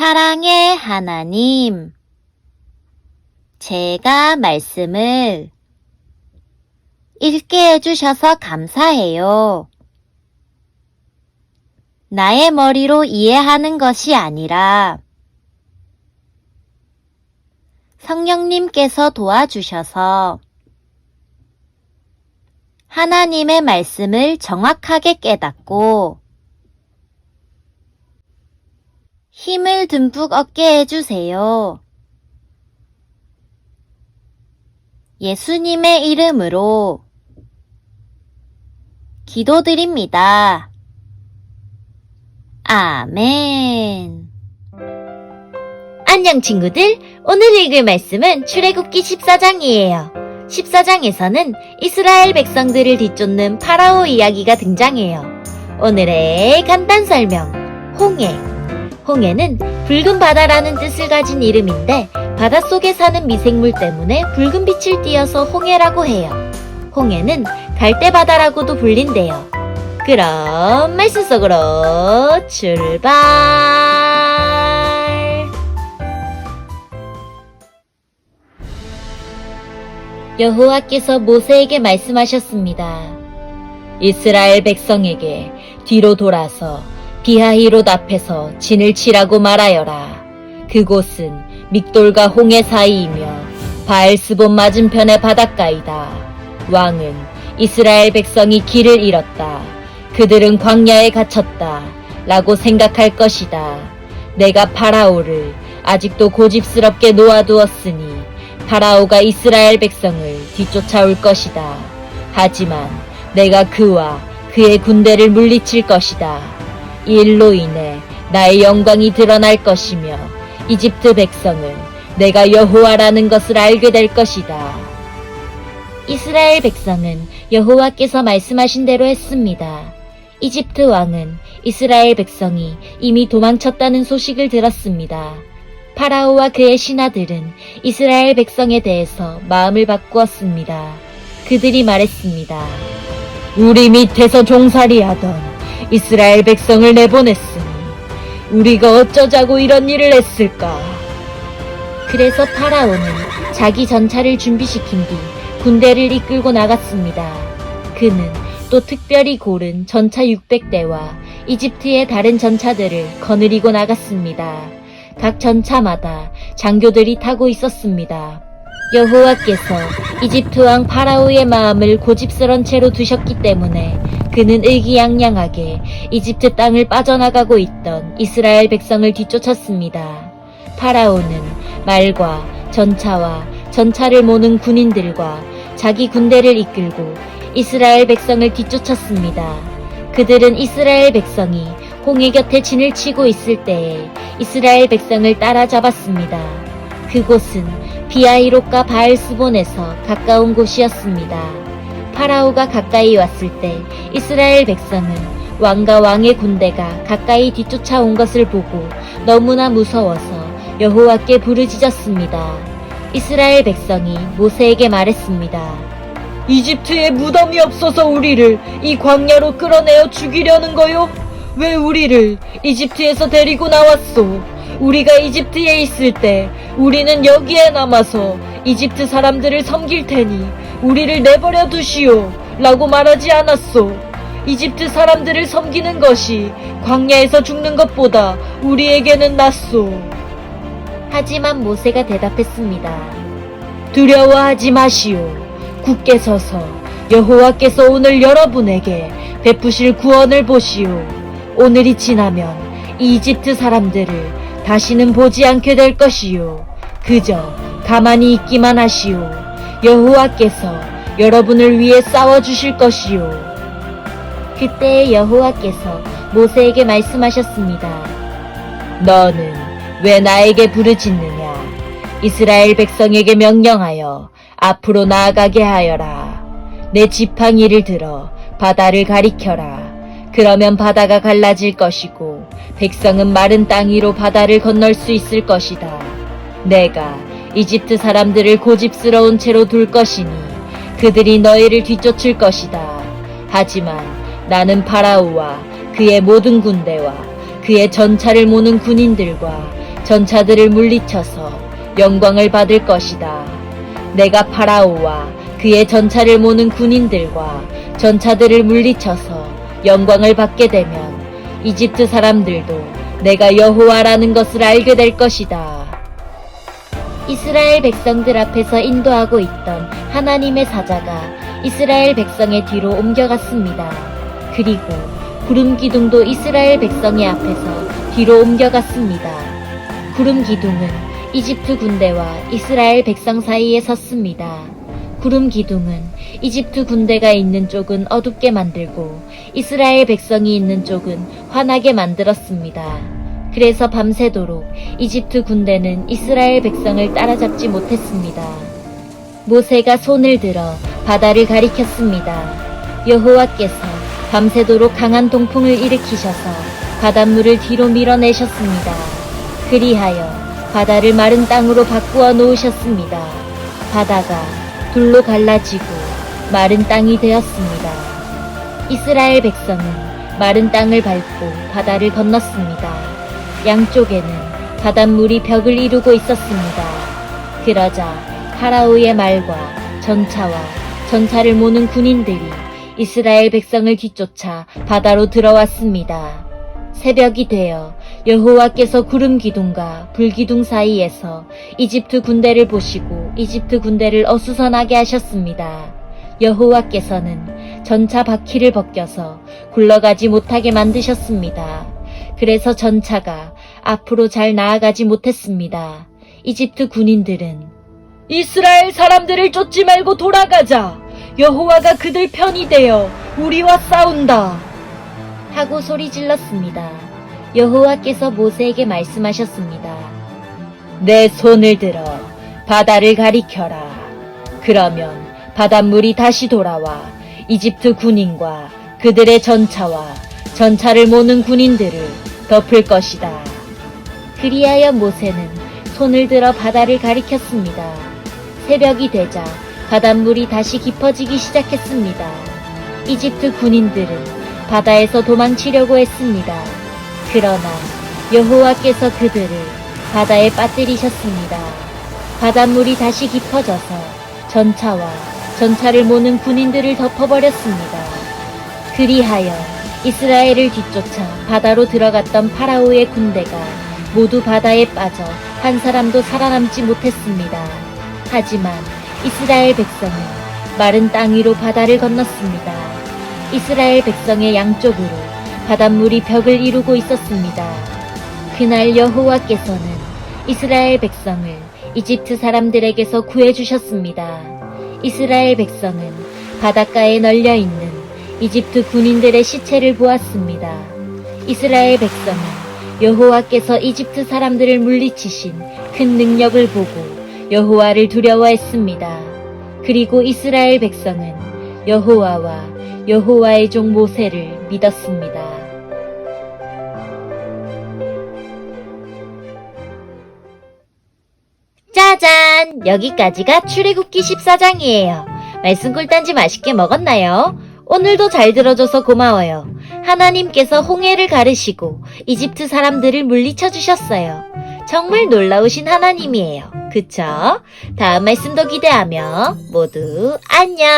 사랑의 하나님, 제가 말씀을 읽게 해주셔서 감사해요. 나의 머리로 이해하는 것이 아니라 성령님께서 도와주셔서 하나님의 말씀을 정확하게 깨닫고 힘을 듬뿍 얻게 해주세요. 예수님의 이름으로 기도드립니다. 아멘. 안녕 친구들, 오늘 읽을 말씀은 출애굽기 14장이에요. 14장에서는 이스라엘 백성들을 뒤쫓는 파라오 이야기가 등장해요. 오늘의 간단 설명, 홍해. 홍해는 붉은 바다라는 뜻을 가진 이름인데 바닷속에 사는 미생물 때문에 붉은 빛을 띠어서 홍해라고 해요. 홍해는 갈대바다라고도 불린대요. 그럼 말씀 속으로 출발! 여호와께서 모세에게 말씀하셨습니다. 이스라엘 백성에게 뒤로 돌아서 비하히롯 앞에서 진을 치라고 말하여라. 그곳은 믹돌과 홍해 사이이며 바알스본 맞은편의 바닷가이다. 왕은 이스라엘 백성이 길을 잃었다. 그들은 광야에 갇혔다. 라고 생각할 것이다. 내가 파라오를 아직도 고집스럽게 놓아두었으니 파라오가 이스라엘 백성을 뒤쫓아올 것이다. 하지만 내가 그와 그의 군대를 물리칠 것이다. 이 일로 인해 나의 영광이 드러날 것이며 이집트 백성은 내가 여호와라는 것을 알게 될 것이다. 이스라엘 백성은 여호와께서 말씀하신 대로 했습니다. 이집트 왕은 이스라엘 백성이 이미 도망쳤다는 소식을 들었습니다. 파라오와 그의 신하들은 이스라엘 백성에 대해서 마음을 바꾸었습니다. 그들이 말했습니다. 우리 밑에서 종살이하던 이스라엘 백성을 내보냈으니 우리가 어쩌자고 이런 일을 했을까? 그래서 파라오는 자기 전차를 준비시킨 뒤 군대를 이끌고 나갔습니다. 그는 또 특별히 고른 전차 600대와 이집트의 다른 전차들을 거느리고 나갔습니다. 각 전차마다 장교들이 타고 있었습니다. 여호와께서 이집트 왕 파라오의 마음을 고집스런 채로 두셨기 때문에 그는 의기양양하게 이집트 땅을 빠져나가고 있던 이스라엘 백성을 뒤쫓았습니다. 파라오는 말과 전차와 전차를 모는 군인들과 자기 군대를 이끌고 이스라엘 백성을 뒤쫓았습니다. 그들은 이스라엘 백성이 홍해 곁에 진을 치고 있을 때에 이스라엘 백성을 따라잡았습니다. 그곳은 비하히롯과 바알스본에서 가까운 곳이었습니다. 파라오가 가까이 왔을 때 이스라엘 백성은 왕과 왕의 군대가 가까이 뒤쫓아온 것을 보고 너무나 무서워서 여호와께 부르짖었습니다. 이스라엘 백성이 모세에게 말했습니다. 이집트에 무덤이 없어서 우리를 이 광야로 끌어내어 죽이려는 거요? 왜 우리를 이집트에서 데리고 나왔소? 우리가 이집트에 있을 때 우리는 여기에 남아서 이집트 사람들을 섬길 테니 우리를 내버려 두시오 라고 말하지 않았소. 이집트 사람들을 섬기는 것이 광야에서 죽는 것보다 우리에게는 낫소. 하지만 모세가 대답했습니다. 두려워하지 마시오. 굳게 서서 여호와께서 오늘 여러분에게 베푸실 구원을 보시오. 오늘이 지나면 이 이집트 사람들을 다시는 보지 않게 될 것이요. 그저 가만히 있기만 하시오. 여호와께서 여러분을 위해 싸워주실 것이요. 그때 여호와께서 모세에게 말씀하셨습니다. 너는 왜 나에게 부르짖느냐? 이스라엘 백성에게 명령하여 앞으로 나아가게 하여라. 내 지팡이를 들어 바다를 가리켜라. 그러면 바다가 갈라질 것이고 백성은 마른 땅 위로 바다를 건널 수 있을 것이다. 내가 이집트 사람들을 고집스러운 채로 둘 것이니 그들이 너희를 뒤쫓을 것이다. 하지만 나는 파라오와 그의 모든 군대와 그의 전차를 모는 군인들과 전차들을 물리쳐서 영광을 받을 것이다. 내가 파라오와 그의 전차를 모는 군인들과 전차들을 물리쳐서 영광을 받게 되면 이집트 사람들도 내가 여호와라는 것을 알게 될 것이다. 이스라엘 백성들 앞에서 인도하고 있던 하나님의 사자가 이스라엘 백성의 뒤로 옮겨갔습니다. 그리고 구름 기둥도 이스라엘 백성의 앞에서 뒤로 옮겨갔습니다. 구름 기둥은 이집트 군대와 이스라엘 백성 사이에 섰습니다. 구름 기둥은 이집트 군대가 있는 쪽은 어둡게 만들고 이스라엘 백성이 있는 쪽은 환하게 만들었습니다. 그래서 밤새도록 이집트 군대는 이스라엘 백성을 따라잡지 못했습니다. 모세가 손을 들어 바다를 가리켰습니다. 여호와께서 밤새도록 강한 동풍을 일으키셔서 바닷물을 뒤로 밀어내셨습니다. 그리하여 바다를 마른 땅으로 바꾸어 놓으셨습니다. 바다가 둘로 갈라지고 마른 땅이 되었습니다. 이스라엘 백성은 마른 땅을 밟고 바다를 건넜습니다. 양쪽에는 바닷물이 벽을 이루고 있었습니다. 그러자 파라오의 말과 전차와 전차를 모는 군인들이 이스라엘 백성을 뒤쫓아 바다로 들어왔습니다. 새벽이 되어 여호와께서 구름 기둥과 불 기둥 사이에서 이집트 군대를 보시고 이집트 군대를 어수선하게 하셨습니다. 여호와께서는 전차 바퀴를 벗겨서 굴러가지 못하게 만드셨습니다. 그래서 전차가 앞으로 잘 나아가지 못했습니다. 이집트 군인들은 이스라엘 사람들을 쫓지 말고 돌아가자. 여호와가 그들 편이 되어 우리와 싸운다. 하고 소리 질렀습니다. 여호와께서 모세에게 말씀하셨습니다. 내 손을 들어 바다를 가리켜라. 그러면 바닷물이 다시 돌아와 이집트 군인과 그들의 전차와 전차를 모는 군인들을 덮을 것이다. 그리하여 모세는 손을 들어 바다를 가리켰습니다. 새벽이 되자 바닷물이 다시 깊어지기 시작했습니다. 이집트 군인들은 바다에서 도망치려고 했습니다. 그러나 여호와께서 그들을 바다에 빠뜨리셨습니다. 바닷물이 다시 깊어져서 전차와 전차를 모는 군인들을 덮어버렸습니다. 그리하여 이스라엘을 뒤쫓아 바다로 들어갔던 파라오의 군대가 모두 바다에 빠져 한 사람도 살아남지 못했습니다. 하지만 이스라엘 백성은 마른 땅 위로 바다를 건넜습니다. 이스라엘 백성의 양쪽으로 바닷물이 벽을 이루고 있었습니다. 그날 여호와께서는 이스라엘 백성을 이집트 사람들에게서 구해주셨습니다. 이스라엘 백성은 바닷가에 널려있는 이집트 군인들의 시체를 보았습니다. 이스라엘 백성은 여호와께서 이집트 사람들을 물리치신 큰 능력을 보고 여호와를 두려워했습니다. 그리고 이스라엘 백성은 여호와와 여호와의 종 모세를 믿었습니다. 짜잔! 여기까지가 출애굽기 14장이에요. 말씀 꿀단지 맛있게 먹었나요? 오늘도 잘 들어줘서 고마워요. 하나님께서 홍해를 가르시고 이집트 사람들을 물리쳐 주셨어요. 정말 놀라우신 하나님이에요. 그쵸? 다음 말씀도 기대하며 모두 안녕!